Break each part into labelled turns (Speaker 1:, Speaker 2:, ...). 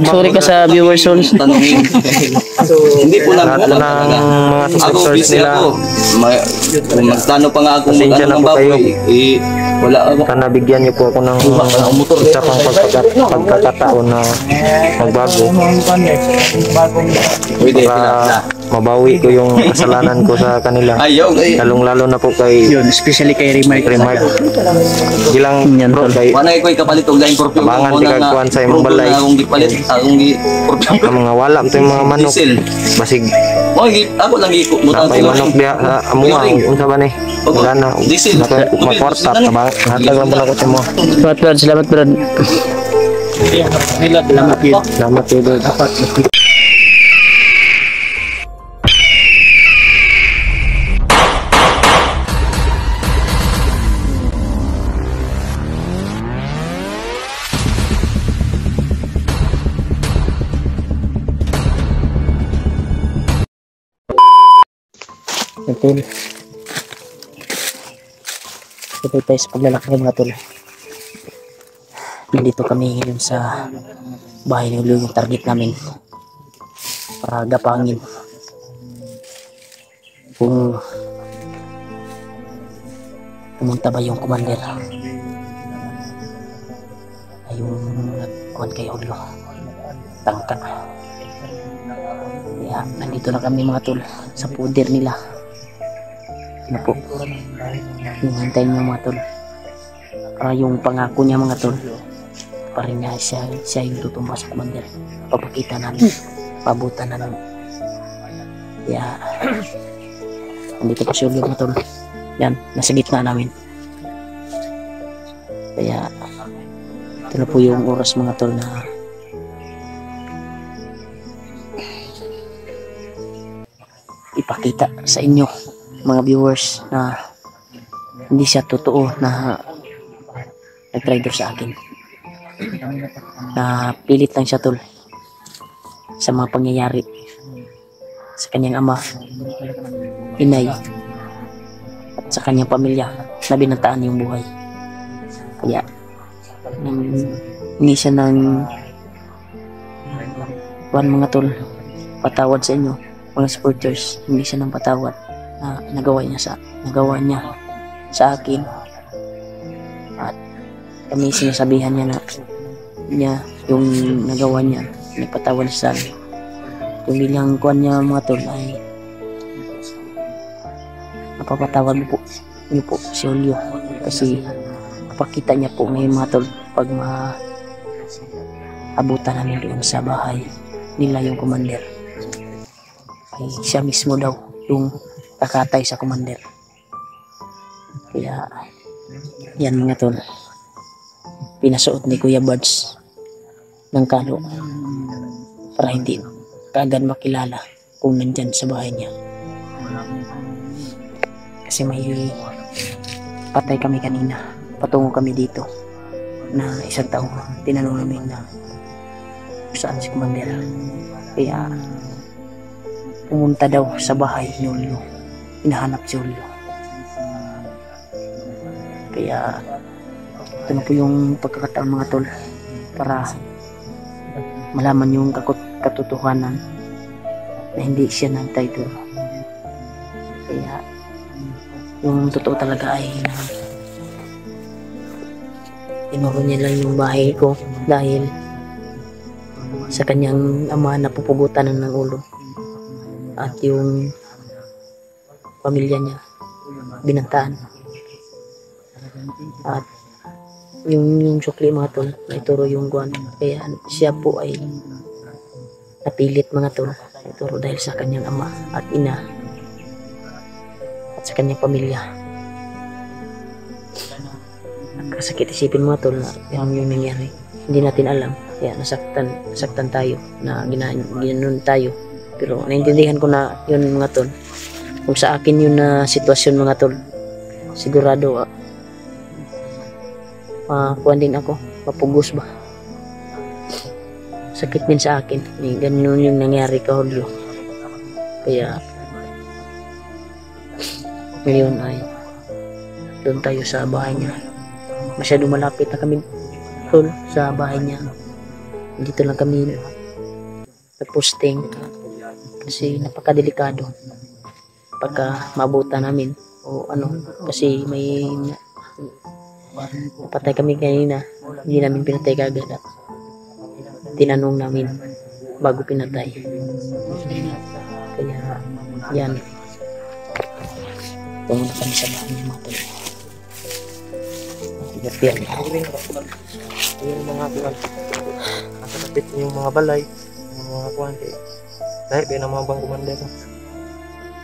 Speaker 1: Sorry ka sa viewers soon.
Speaker 2: Tanungin. So, hindi po lang
Speaker 3: Lahat na ng mga
Speaker 2: ako
Speaker 3: subscribers
Speaker 2: busy
Speaker 3: nila.
Speaker 2: ako. Kung magplano pa nga akong
Speaker 3: Pasensya na
Speaker 2: ng
Speaker 3: po kayo.
Speaker 2: baboy, wala ako.
Speaker 3: Baka nabigyan niyo po ako ng isa pang pagkakataon na magbago
Speaker 2: Pwede,
Speaker 3: para mabawi ko yung kasalanan ko sa kanila.
Speaker 2: Ayaw,
Speaker 3: Lalong-lalo na po kay
Speaker 1: Yun, especially kay Remark.
Speaker 3: Bilang bro kay
Speaker 2: Wala ko ikapalit og lain perfume
Speaker 3: Tabangan,
Speaker 2: mo na
Speaker 3: tigagkuhan sa imong balay.
Speaker 2: Akong gipalit, akong perfume.
Speaker 3: ang mga wala to yung mga manok.
Speaker 2: Diesel.
Speaker 3: Basig
Speaker 2: Mo ako lang iko butang
Speaker 3: napay manok diha sa amuha unsa ba ni? Wala na.
Speaker 2: Diesel.
Speaker 3: Maporta tabang. Hatag lang pala ko sa mo.
Speaker 1: Salamat Brad, salamat Brad.
Speaker 3: Salamat Brad.
Speaker 1: Tol. Ito tayo sa paglalakad mga tol. Nandito kami ngayon sa bahay ng Ulo, yung target namin para gapangin kung pumunta ba yung commander ay yung nagkuhan kay Ulo tangka. Kaya nandito na kami mga tol sa puder nila. Ano po, hinihintay niyo mga tol para yung pangako niya mga tol pa rin niya siya yung tutumba sa commander. Papakita namin, pabutan na namin. Kaya nandito pa siya mga tol. Yan, nasa gitna namin. Kaya ito na po yung oras mga tol na ipakita sa inyo mga viewers na hindi siya totoo na nag-traitor sa akin, na pilit lang siya tol sa mga pangyayari sa kanyang ama, inay at sa kanyang pamilya na binataan yung buhay. Kaya hindi siya ng mga tol patawad sa inyo mga supporters. Hindi siya ng patawad na nagawa niya sa akin, at kami sinasabihan niya yung nagawa niya, nagpatawad sa akin. Yung bilang kuhan niya mga tol ay napapatawad niyo po si Julio, kasi napakita niya po ngayon mga tol pag maabutan namin doon sa bahay nila yung commander ay siya mismo daw yung kakatay sa commander. Kaya yan mga tol, pinasuot ni Kuya Buds ng kalo para hindi kaagad makilala kung nandyan sa bahay niya, kasi may patay kami kanina patungo kami dito na isang tao. Tinanong namin na saan si commander, kaya pumunta daw sa bahay ni Julio, hinahanap si Julio. Kaya ito na po yung pagkakataon mga tol para malaman yung katotohanan na hindi siya nag-traitor. Kaya yung totoo talaga ay tinuro niya lang yung bahay ko dahil sa kanyang ama na pupugutan ng ulo, at yung pamilya niya binantaan, at yung sukli mga tol na ituro yung guwan. Kaya siya po ay napilit mga tol ituro dahil sa kanyang ama at ina at sa kanyang pamilya. Nakasakit isipin mga tol na yung nangyari, hindi natin alam. Kaya nasaktan tayo na ginanon tayo, pero naintindihan ko na yun mga tol. Kung sa akin yun na sitwasyon mga tol, sigurado kuwan din ako, mapugos ba, sakit din sa akin. Ganun yung nangyari ka Julio. Kaya ngayon ay doon tayo sa bahay niya. Masyado malapit na kami tol sa bahay niya. dito lang kami nag-posting kasi napakadelikado pagka mabuta namin o ano, kasi may napatay kami kanina, hindi namin pinatay kagad at tinanong namin bago pinatay. Kaya yan, pumunta kami sa bahay ng mga tol. Tigat-tigat.
Speaker 3: Yung mga kuwan. Nakakapit yung mga balay. Yung mga kuwan. Dahil ba ng mga bang kumander.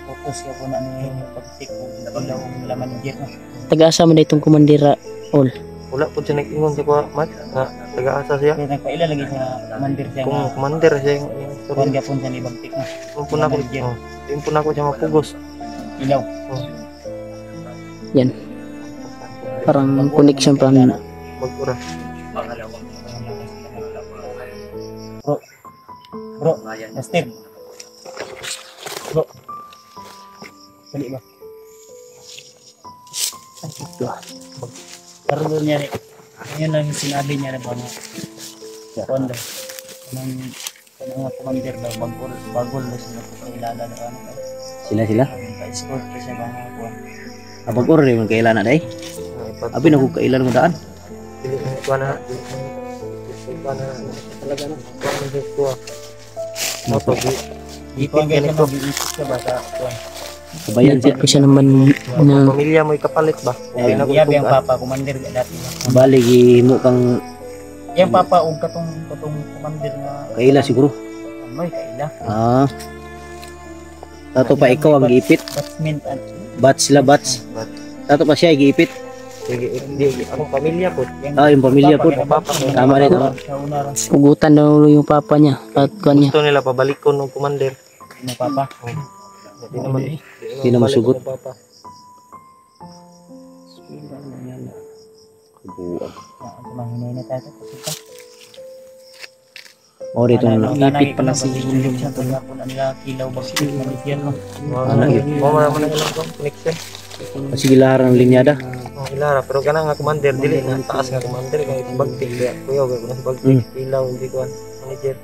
Speaker 4: Tapos ako na yung pag-tik ko ilaw ang laman ng jeep.
Speaker 1: Taga-asa mo na itong komandira all.
Speaker 3: Wala po siya nag-ingon sa kuwa, Mat. Nga, taga-asa siya.
Speaker 4: Kaya nagpaila lagi sa mandir siya
Speaker 3: Kung
Speaker 4: nga
Speaker 3: kumander siya yung
Speaker 4: kuwan gapon sa ibang tik na
Speaker 3: Yung po na ako, yung po na ako siya mapugos.
Speaker 4: ilaw.
Speaker 1: Yan. Parang connection pa rin.
Speaker 3: Mag-ura.
Speaker 4: Bro, Steve. Bro. Dali ba? Pero doon niya rin. Ngayon lang sinabi niya na ba nga. Kuwan daw. Kanang nga commander daw. Bagol daw sila po kailala na ano.
Speaker 2: Sila.
Speaker 4: Pa-escort pa siya ba nga kuwan.
Speaker 2: Abag or rin kailan na day. Abi na ko kailan mo daan.
Speaker 3: Dili na kuwa na. Kuwa na. Talaga na. Kuwa na yung kuwa. Opo,
Speaker 4: Ipin ganito. Mag-iisip ka ba sa kuwan?
Speaker 2: Kabayan
Speaker 1: Nagpit ko siya naman ng
Speaker 3: pamilya mo ikapalit ba? Okay na ko
Speaker 4: Yabi ang
Speaker 3: itugan.
Speaker 4: papa, commander ka dati.
Speaker 2: balik mo kang
Speaker 4: Yung papa, og katong commander nga.
Speaker 2: kaila siguro.
Speaker 4: Amoy, kaila.
Speaker 2: Tato pa ikaw ang giipit.
Speaker 4: Batsman.
Speaker 2: Bats sila bats. Tato pa siya giipit.
Speaker 3: Sige, hindi akong pamilya po.
Speaker 2: Yung pamilya po. Tama rin.
Speaker 4: Sa una ron.
Speaker 1: ugutan daw yung papa niya at kuwan niya.
Speaker 3: Gusto nila pabalik ko ng commander.
Speaker 4: Ng papa.
Speaker 3: Hindi naman.
Speaker 2: Hindi naman sugot.
Speaker 3: Papa.
Speaker 4: Kumahinay na tayo.
Speaker 2: O dito na.
Speaker 1: Ipit pala si
Speaker 4: Lindong siya. Tulad po na nila kilaw ba sa Malaysian.
Speaker 3: Mo man lang ko connection.
Speaker 2: Sige laharan ng linyada.
Speaker 3: Ilara pero kana nga commander dili na taas nga commander kay bagtik kaya kuya ko na si bagtik ilaw hindi ko manager.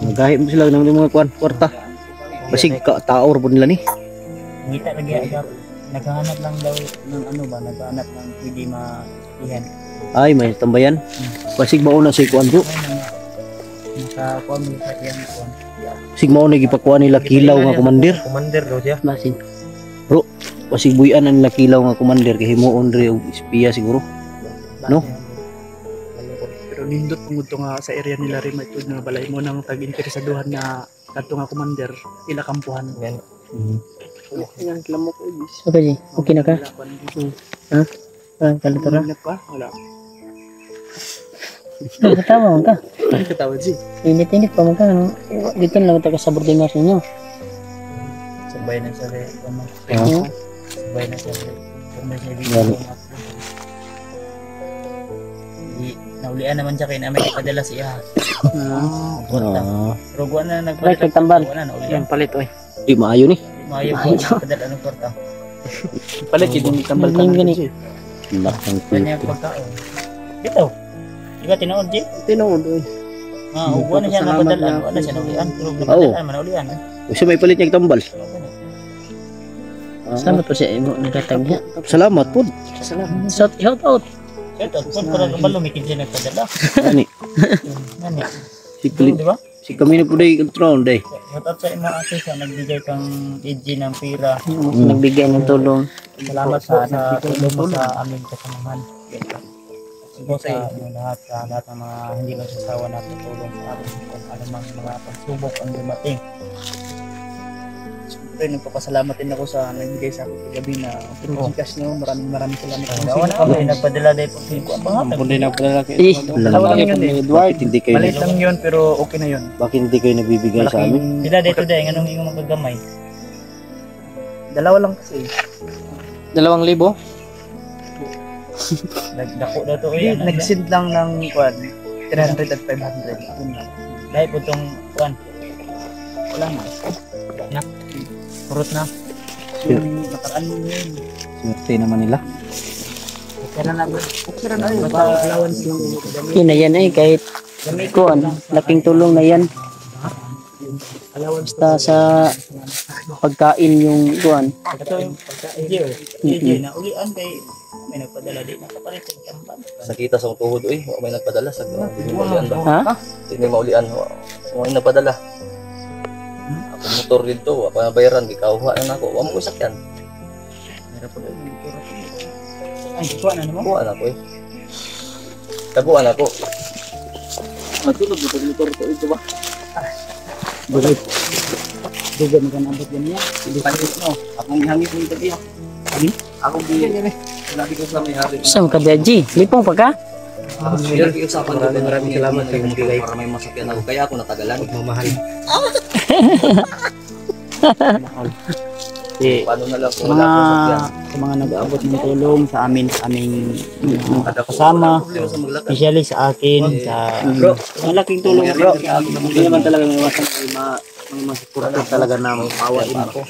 Speaker 2: Magahit mo sila ng mga kwarta. Basig ka taor po nila ni.
Speaker 4: Ngita lagi agap. Naghahanap lang daw ng ano ba? Naghahanap ng pwede ma-ihan.
Speaker 2: Ay may tambayan. Basig mauna sa ikuan bro.
Speaker 4: Nakakuha mo sa iyang kuwan.
Speaker 2: Basig mauna gipakuha nila kilaw nga komandir.
Speaker 3: Commander daw siya.
Speaker 1: Basin.
Speaker 2: Basig buyan na nila kilaw nga komandir kay himuon ri og espiya siguro. No?
Speaker 5: Pero nindot pungod to nga sa area nila rin may na balay mo nang tag-interesaduhan na kadto nga commander ila kampuhan.
Speaker 3: Yan.
Speaker 5: Yang lamok ko bis.
Speaker 1: Okay, okay na ka? Kalitora?
Speaker 5: Ingat pa? Wala.
Speaker 1: Katawa mo ka.
Speaker 5: Katawad si.
Speaker 1: Init-init pa mo ka. Dito na lang taga sa boarding house ninyo.
Speaker 4: Sabay na sa rin. Sabay na sa rin. Naulian naman siya kayo namin ipadala siya. Pero guwan na nagpalit.
Speaker 1: Right, nagtambal.
Speaker 4: Guwan na naulian.
Speaker 5: Yang palit oy.
Speaker 2: Di maayo ni.
Speaker 4: Maayo po ipadala ng kwarta.
Speaker 5: Palit yung tambal ka
Speaker 1: Yung
Speaker 5: na.
Speaker 1: gani.
Speaker 2: Lakang
Speaker 4: Kanya pagkaon. Dito. Di ba tinood Jay?
Speaker 5: Tinood oy.
Speaker 4: Guwan na siya napadala. Guwan na siya naulian. Pero napadala naman naulian.
Speaker 2: Kasi may palit niya tambal.
Speaker 1: Salamat po siya. Nagkatag niya.
Speaker 2: Salamat po.
Speaker 1: Shout out.
Speaker 4: Ito, kung parang kabalo may kinsiya nagpadala.
Speaker 2: Ani.
Speaker 4: Nani?
Speaker 2: Si palit.
Speaker 4: Di ba?
Speaker 2: Si kami na po day control day.
Speaker 4: Shout sa imo ate sa nagbigay kang EG ng pira.
Speaker 1: Nagbigay ng tulong.
Speaker 4: Salamat sa tulong mo sa aming kasamahan. Siguro sa lahat ng mga hindi magsasawa na tutulong sa amin kung anumang mga pagsubok ang dumating.
Speaker 5: Siyempre nagpapasalamat din ako sa nagbigay sa akin gabi na Gcash nyo. Maraming salamat.
Speaker 4: Gawa na kami, nagpadala dahil po ang pangatag.
Speaker 5: Hindi na pala
Speaker 1: Dalawa lang yun eh.
Speaker 2: Bakit hindi kayo
Speaker 5: Maliit lang yun pero okay na yun.
Speaker 2: bakit hindi kayo nagbibigay sa amin?
Speaker 4: Pila dito dahil, anong iyong magagamay?
Speaker 5: Dalawa lang kasi.
Speaker 1: 2,000?
Speaker 4: Nagdako na to
Speaker 5: Hindi,
Speaker 4: eh.
Speaker 5: nag-send lang ng 300 at 500. Yun lang.
Speaker 4: Dahil po itong kuwan.
Speaker 5: Wala na.
Speaker 4: Purot na.
Speaker 5: Yung nakaraan mo yun.
Speaker 2: Swerte naman nila.
Speaker 4: Kaya na
Speaker 5: Okay na yun. Basta allowance lang.
Speaker 1: Yun na yan eh. Kahit kuan, laking tulong na yan. Basta sa pagkain yung kuan.
Speaker 4: Ito yung pagka-enjoy na ulian kay may nagpadala din nakapalit yung tamban.
Speaker 2: Sakita sa tuhod oy, wa may nagpadala sa maulian ba.
Speaker 1: Ha?
Speaker 2: Hindi maulian, wa may nagpadala. Ako motor dito, wa pa bayaran gikawha na nako. Wa mo ko sakyan.
Speaker 4: Ay, kuha na naman.
Speaker 2: Kuha na ko eh. Taguan ako. Matulog dito motor ko ito ba?
Speaker 4: Bulit. Dugan mo ka nabot ganyan.
Speaker 2: Hindi pa no. Akong hangit dito diya. Ako di. Labi ko sa may hari.
Speaker 1: Saan ka Daji? Lipong pa ka?
Speaker 2: Lagi usapan ko. Maraming salamat kay Mugilay para may masakyan ako. Kaya ako natagalan. Magmamahal. Paano na lang kung wala akong sakyan.
Speaker 4: Sa mga nag-aabot ng tulong sa amin, sa aming kasama, especially sa akin, sa malaking tulong bro. Hindi naman talaga may iwasan kay mga supporter talaga na mapawain ako.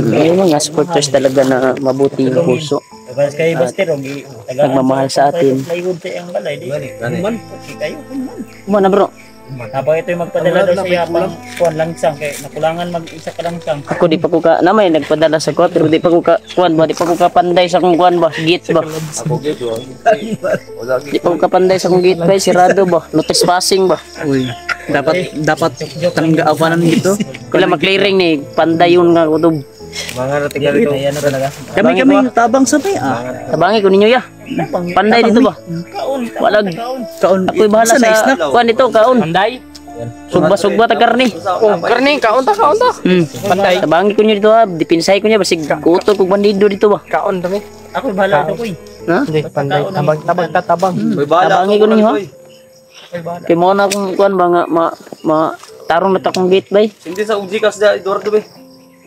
Speaker 1: May mga supporters talaga na mabuti yung puso.
Speaker 4: Tapos kay Buster,
Speaker 1: Nagmamahal sa atin.
Speaker 4: Plywood sa iyang balay, di man, kayo, man.
Speaker 1: Kumana bro,
Speaker 4: Habang ito yung magpadala daw sa iya pang kuwan langsang, kaya nakulangan mag-isa ka langsang.
Speaker 1: ako di pa ko ka, namay nagpadala sa kuwan, pero di pa ko ka, kuwan ba, di pa ko kapanday sa kong kuwan ba, gate ba.
Speaker 2: Ako gito. Wala
Speaker 1: Di pa ko kapanday sa kong gate ba, sirado ba, notice passing ba.
Speaker 5: Uy, dapat tanggaawanan dito.
Speaker 1: Kailan mag-clearing ni, panday yun nga kutob.
Speaker 2: mga ratigal ito.
Speaker 4: Ayan na talaga.
Speaker 5: Kami tabang sabay
Speaker 1: Tabangi ko ninyo ya. Panday dito ba? Walag.
Speaker 5: Kaon.
Speaker 1: Ako'y bahala sa kuwan dito, kaon.
Speaker 4: Panday?
Speaker 1: Sugba-sugba ta karni.
Speaker 4: Karning, kaon ta.
Speaker 1: Panday. Tabangi ko niyo dito ha, dipinsay ko niya, basig kuto kong bandido dito ba.
Speaker 4: Kaon dami. Ako'y bahala ito, kuy.
Speaker 1: Ha?
Speaker 4: Hindi, panday. Tabang.
Speaker 1: Tabangi ko ninyo ha. Kaya mo na akong kuwan ba nga, tarong na ta kong gate ba.
Speaker 2: Hindi sa Ujikas da Eduardo be.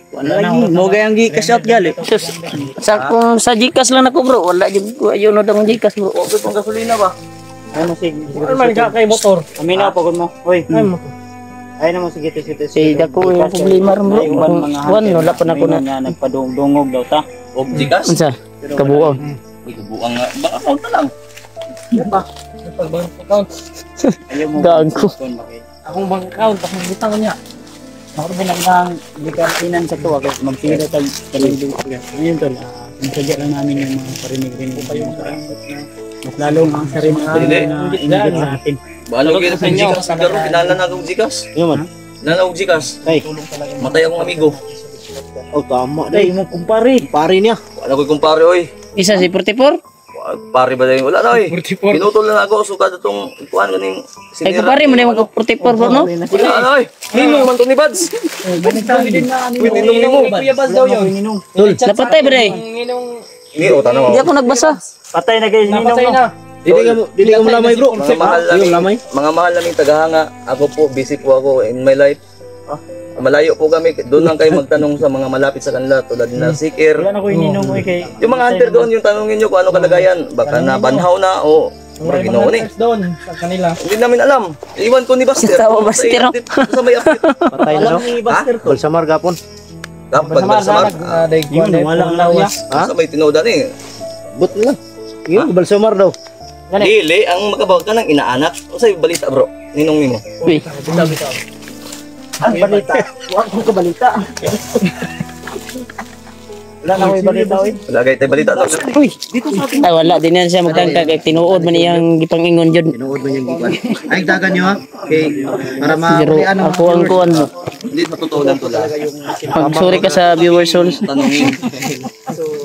Speaker 5: Wala lagi. Mo gayang gi-cash out gali.
Speaker 1: Sus, kung sa Gcash lang ako bro, wala yung ayun na akong Gcash bro.
Speaker 2: Okay pang gasolina ba?
Speaker 4: Ano sige? Ano man ka kay motor? Kami na pagod mo. Hoy, ay motor. Ay naman sige tito.
Speaker 1: Si dako yung problema ron bro. Kuwan, wala pa na ko na.
Speaker 4: Nagpadungog daw ta.
Speaker 2: Ujikas?
Speaker 1: Unsa? Kabuang.
Speaker 2: Uy, buang nga. Ba account na lang.
Speaker 4: Pag-bank account. Ayaw mo.
Speaker 1: Gago.
Speaker 4: Akong bank account, akong butang niya. Ako rin lang bigyan sa tuwa kasi magpira tag talindong sila. Ngayon tol, sadya lang namin yung mga parinig-rinig pa yung mas lalong ang sarili na inigit sa atin.
Speaker 2: Bahala kayo sa Ujikas. Pero kinala na akong Ujikas.
Speaker 4: Yun man.
Speaker 2: Kinala akong Ujikas.
Speaker 4: Ay,
Speaker 2: Matay akong amigo.
Speaker 4: oh tama. Ay, mo kumpare. Pare niya.
Speaker 2: Wala ko'y kumpare oy.
Speaker 1: Isa si 44?
Speaker 2: Pare ba dahil? Wala na oy. Pinutol na ako. Suka na itong kuhan ganing
Speaker 1: Ay kupare mo na yung 44 bro no?
Speaker 2: Wala na oy. Ninong man to ni Bads. Ninong ni mo.
Speaker 4: Kuya Baz daw yun.
Speaker 1: Napatay ba day?
Speaker 2: Ni o tanong.
Speaker 1: Hindi ako nagbasa.
Speaker 4: Patay na kayo ninong no.
Speaker 2: Dili ka mo lamay bro. Mga mahal naming tagahanga. Ako po, busy po ako in my life. Malayo po kami. Doon lang kayo magtanong sa mga malapit sa kanila tulad na Sikir.
Speaker 4: Wala na ko ninong ko kay.
Speaker 2: Yung mga hunter doon, yung tanongin nyo kung ano kalagayan. Baka nabanhaw na o mura ginawa ni.
Speaker 4: Doon sa kanila.
Speaker 2: Hindi namin alam. Iwan ko ni Buster.
Speaker 1: Tawa Buster, no?
Speaker 2: Sa may update.
Speaker 4: Patay na no.
Speaker 3: Balsamar gapon.
Speaker 2: Kapag Balsamar.
Speaker 4: Yun, walang lawas.
Speaker 2: Sa may tinoda ni.
Speaker 3: But lang. Yun, Balsamar daw.
Speaker 2: Dili, ang makabawag ka ng inaanak. O sa'yo balita bro. Ninong nimo.
Speaker 1: Uy,
Speaker 4: Ang balita. Huwag kong kabalita. Wala na ko balita oy.
Speaker 2: Wala kayo tayo balita. No?
Speaker 1: uy. Ay wala din yan siya magtangka kay tinuod man iyang gipangingon jud.
Speaker 3: Tinuod mo yung giban. Ay, dagan nyo ha. Okay. Para
Speaker 1: Pero ako ang kuan mo.
Speaker 2: Hindi matutunan to lang.
Speaker 1: Pag-sorry ka sa viewers souls.
Speaker 2: Tanongin.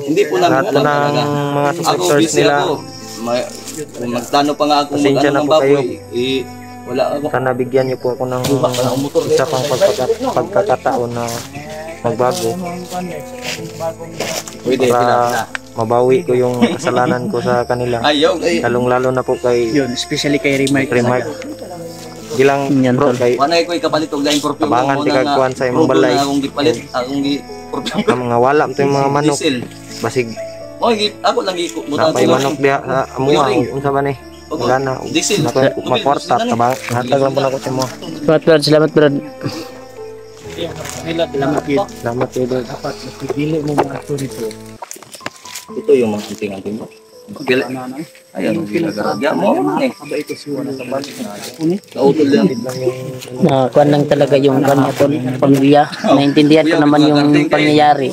Speaker 2: Hindi po namin alam talaga.
Speaker 3: mga
Speaker 2: Ako busy ako. Magplano pa nga ako mag-ano ng baboy. Wala ako.
Speaker 3: Sana bigyan niyo po ako ng
Speaker 2: Buka pa na ang motor.
Speaker 3: isa pang pagkakataon na magbago
Speaker 2: Pwede,
Speaker 3: para mabawi ko yung kasalanan ko sa kanila.
Speaker 2: Ayaw.
Speaker 3: Lalong-lalo na po kay
Speaker 5: Yun, especially kay Remark.
Speaker 3: Remark. Di lang bro, kay
Speaker 2: Wanay ko ikapalit og lain perfume.
Speaker 3: Tabangan, tigagkuhan sa imong balay.
Speaker 2: Akong gipalit, akong perfume.
Speaker 3: ang mga wala to yung mga manok.
Speaker 2: Diesel.
Speaker 3: Basig
Speaker 2: Ako lang gikutan
Speaker 3: napay manok diha sa amuha. Unsa ba ni? Wala na.
Speaker 2: Diesel.
Speaker 3: Makwarta. Tabang. Hatag lang po na ko sa mo.
Speaker 1: Salamat brad, salamat brad.
Speaker 3: Salamat kayo.
Speaker 4: Dapat dili mo mga dito.
Speaker 2: Ito yung mga anting-anting mo. Pagkila. Ayan, ginagaragya mo.
Speaker 5: Aba ito si Juan.
Speaker 2: Nautol lang.
Speaker 1: Na kuan lang talaga yung kanya tol, pamilya. Naintindihan ko naman yung pangyayari.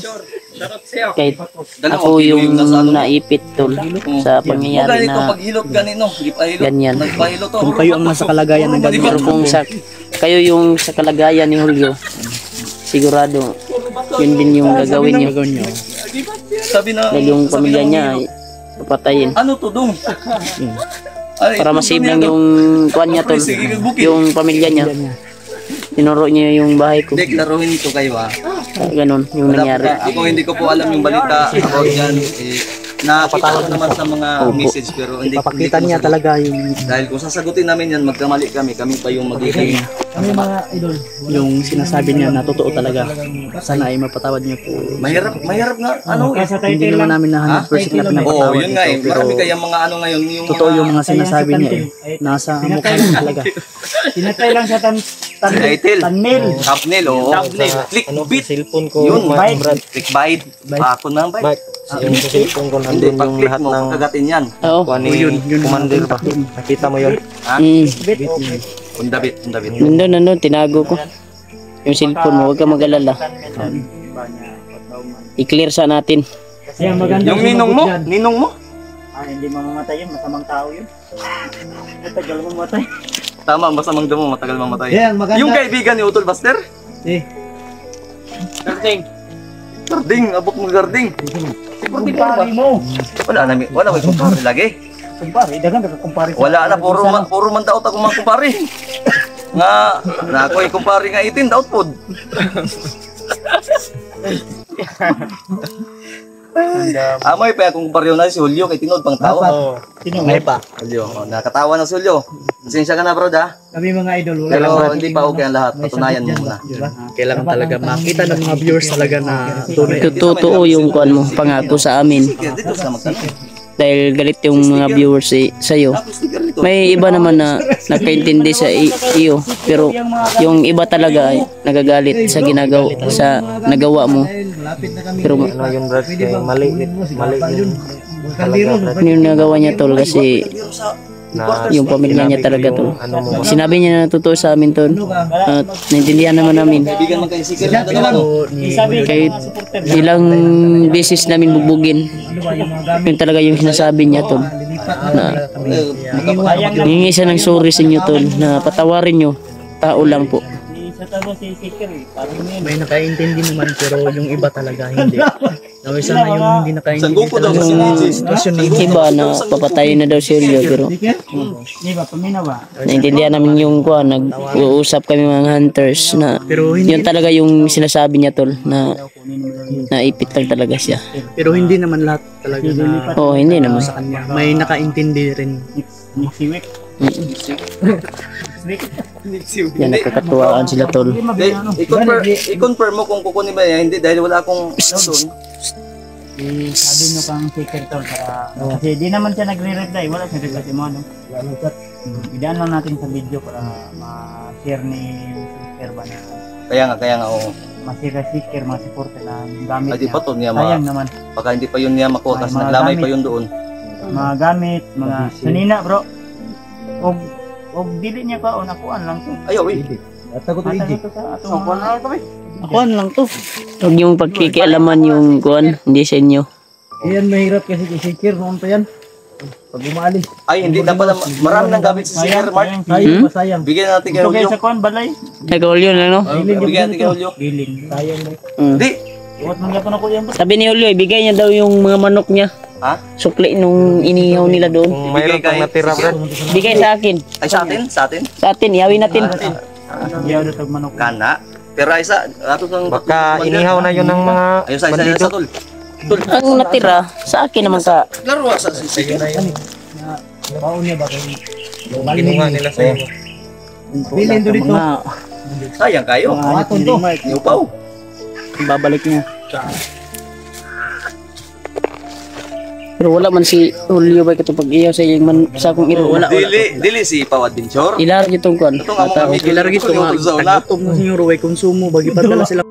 Speaker 1: Kahit ako yung naipit tol sa pangyayari na
Speaker 2: paghilot ganino,
Speaker 1: ganyan.
Speaker 2: nagpahilot
Speaker 5: Kung kayo ang nasa kalagayan ng ganito,
Speaker 1: Pero kung kayo yung sa kalagayan ni Julio, sigurado yun din yung gagawin niyo.
Speaker 2: sabi na
Speaker 1: Dahil yung pamilya niya ay papatayin.
Speaker 2: ano to dong? Ay,
Speaker 1: Para masave lang yung kuan niya tol, yung pamilya niya. Tinuro niya yung bahay ko.
Speaker 2: Hindi, klaruhin ko kayo
Speaker 1: Ganon yung nangyari.
Speaker 2: Ako hindi ko po alam yung balita about yan. Napatawag naman sa mga message pero hindi
Speaker 5: ipapakita
Speaker 2: hindi ko
Speaker 5: niya
Speaker 2: masagot.
Speaker 5: talaga yung
Speaker 2: Dahil kung sasagutin namin yan, magkamali kami pa yung magiging
Speaker 5: sinasabi niya na totoo talaga. Sana ay mapatawad niyo po.
Speaker 2: mahirap nga ano eh.
Speaker 5: Hindi naman namin na 100% na
Speaker 2: Oo,
Speaker 5: pinapatawad
Speaker 2: yun nga eh.
Speaker 5: ito, pero
Speaker 2: Marami kaya mga ano ngayon yung
Speaker 5: totoo yung mga sinasabi niya eh. Nasa mukha niya talaga.
Speaker 3: Tinatay lang sa
Speaker 2: title.
Speaker 3: thumbnail.
Speaker 2: Thumbnail, oo. Clickbait.
Speaker 3: Cellphone ko.
Speaker 2: Yun, clickbait. Ako na ba?
Speaker 3: Yung sa cellphone ko
Speaker 2: Hindi,
Speaker 3: nandun yung
Speaker 2: pag-click
Speaker 3: lahat
Speaker 2: mo,
Speaker 3: ng
Speaker 2: pagkagatin yan.
Speaker 1: Oo.
Speaker 3: kuha ni Commander ba? Nakita mo yun?
Speaker 2: Undabit.
Speaker 1: Nandun, tinago ko. Yung cellphone mo, huwag ka mag-alala. I-clear sa natin.
Speaker 3: Kasi ang maganda
Speaker 2: Yung ninong mo?
Speaker 3: hindi mamamatay yun, masamang tao yun. Matagal mamatay.
Speaker 2: Tama, masamang damo, matagal mamatay.
Speaker 3: Ang maganda.
Speaker 2: Yung kaibigan ni Utol Buster? Garding, abok mo garding.
Speaker 3: Kumpari mo.
Speaker 2: Wala may kumpare lagi.
Speaker 3: Kumpari, dagan ka kumpari.
Speaker 2: Wala na, puro man daot ako mga kumpare. Nga, na ako ay kumpare nga 18, daot pod. Amoy pa akong kumpare na si Julio kay tinod pang tao.
Speaker 3: Sino nga pa?
Speaker 2: Julio, nakatawa na si Julio. Pasensya ka na bro ha.
Speaker 3: Kami mga idol.
Speaker 2: Pero hindi pa okay ang lahat, patunayan mo muna.
Speaker 5: Kailangan talaga makita ng mga viewers talaga na tunay.
Speaker 1: Totoo yung kuan mo, pangako sa amin.
Speaker 2: Dito sa magtanong.
Speaker 1: Dahil galit yung mga viewers sa'yo. May iba naman na nakaintindi sa iyo, pero yung iba talaga ay nagagalit sa nagawa mo. Pero
Speaker 3: Ano yung Brad? Mali yun.
Speaker 1: yung nagawa niya tol kasi yung pamilya niya talaga tol. Sinabi niya na totoo sa amin tol. At naintindihan naman namin.
Speaker 2: Bigyan mo kayo sikir ng dalawa.
Speaker 1: Kahit ilang beses namin bubugin, yun talaga yung sinasabi niya tol. Na hingi siya ng sorry sa inyo tol, na patawarin nyo. Tao lang po.
Speaker 5: May nakaintindi naman pero yung iba talaga hindi. Nawisa na yung hindi nakaintindi
Speaker 2: Sanggupo daw
Speaker 5: talaga
Speaker 2: kasi
Speaker 5: sa
Speaker 2: ni
Speaker 5: sitwasyon ng
Speaker 1: Iba na papatayin na daw si Julio, pero
Speaker 3: Di ba, pamina ba?
Speaker 1: naintindihan namin yung kuha, nag-uusap kami mga hunters na
Speaker 5: pero hindi
Speaker 1: yun talaga yung sinasabi niya tol, na naipit lang talaga siya.
Speaker 5: pero hindi naman lahat talaga na
Speaker 1: Oo, hindi naman.
Speaker 5: sa kanya. May nakaintindi rin.
Speaker 3: Siwik.
Speaker 1: Yan, nakakatuwaan sila tol.
Speaker 2: I-confirm mo kung kukunin ba niya, hindi dahil wala akong ano doon.
Speaker 3: Sabi nyo kang secret tol para... Kasi di naman siya nagre-reply. Wala siya reply si mo, no? Idaan lang natin sa video para ma-share ni Sister ba na...
Speaker 2: Kaya nga, oo.
Speaker 3: Ma-share si Sister, mga supporter na yung gamit
Speaker 2: Ay, di
Speaker 3: niya.
Speaker 2: pa to niya
Speaker 3: Sayang naman.
Speaker 2: baka hindi pa yun niya makuha kasi
Speaker 3: Mga
Speaker 2: naglamay
Speaker 3: gamit.
Speaker 2: pa yun doon.
Speaker 3: Mga gamit, mga... Sanina bro. Og dili niya pa o nakuan lang to.
Speaker 2: Ayaw eh.
Speaker 3: Atagot to sa atong mga...
Speaker 1: Kuan lang to. Huwag yung pagkikialaman yung kuan, hindi sa inyo.
Speaker 3: Yan mahirap kasi si Sister noon pa yan. Pag umalis.
Speaker 2: Ay, hindi na pala. Marami ng gamit si Sir Mark.
Speaker 3: Sayang, sayang.
Speaker 2: Bigyan natin kay
Speaker 3: Ito kayo
Speaker 2: Julio.
Speaker 3: sa kuan balay.
Speaker 1: Nag-Julio na no?
Speaker 2: Bigyan natin kay Julio.
Speaker 3: Giling. Sayang ba?
Speaker 2: Hindi.
Speaker 3: Iwat man gyapon ako yan.
Speaker 1: Sabi ni Julio, ibigay niya daw yung mga manok niya.
Speaker 2: Ha?
Speaker 1: Sukli nung inihaw nila doon.
Speaker 3: Hmm.
Speaker 2: Ibigay
Speaker 3: Kung mayroon kang
Speaker 2: kay
Speaker 3: natira, Brad.
Speaker 1: Bigay sa akin.
Speaker 2: Ay, sa atin? Sa atin?
Speaker 1: Sa atin, ihawin natin.
Speaker 3: Iyaw na tag manok.
Speaker 2: Kana. Pero isa, ato kang...
Speaker 3: Baka inihaw na yun ng mga
Speaker 2: Ayun, sa tol.
Speaker 1: Ang natira, sa akin naman ka.
Speaker 2: Laro sa sige.
Speaker 3: Baon niya ba kayo?
Speaker 4: Kinuha nila sa'yo.
Speaker 3: Bilin doon dito.
Speaker 2: Sayang kayo.
Speaker 3: Aton to.
Speaker 2: Upaw.
Speaker 1: Babalik niya. Pero wala man si Julio ba ito pag-iyaw sa iyong sa akong iro. Wala.
Speaker 2: Dili si Paw Adventure.
Speaker 1: Ilar itong kuan.
Speaker 2: Ito nga mga
Speaker 5: Ilargi ito nga.
Speaker 2: Sa wala.
Speaker 5: Tagutom na sinyo, way konsumo. Bagi padala sila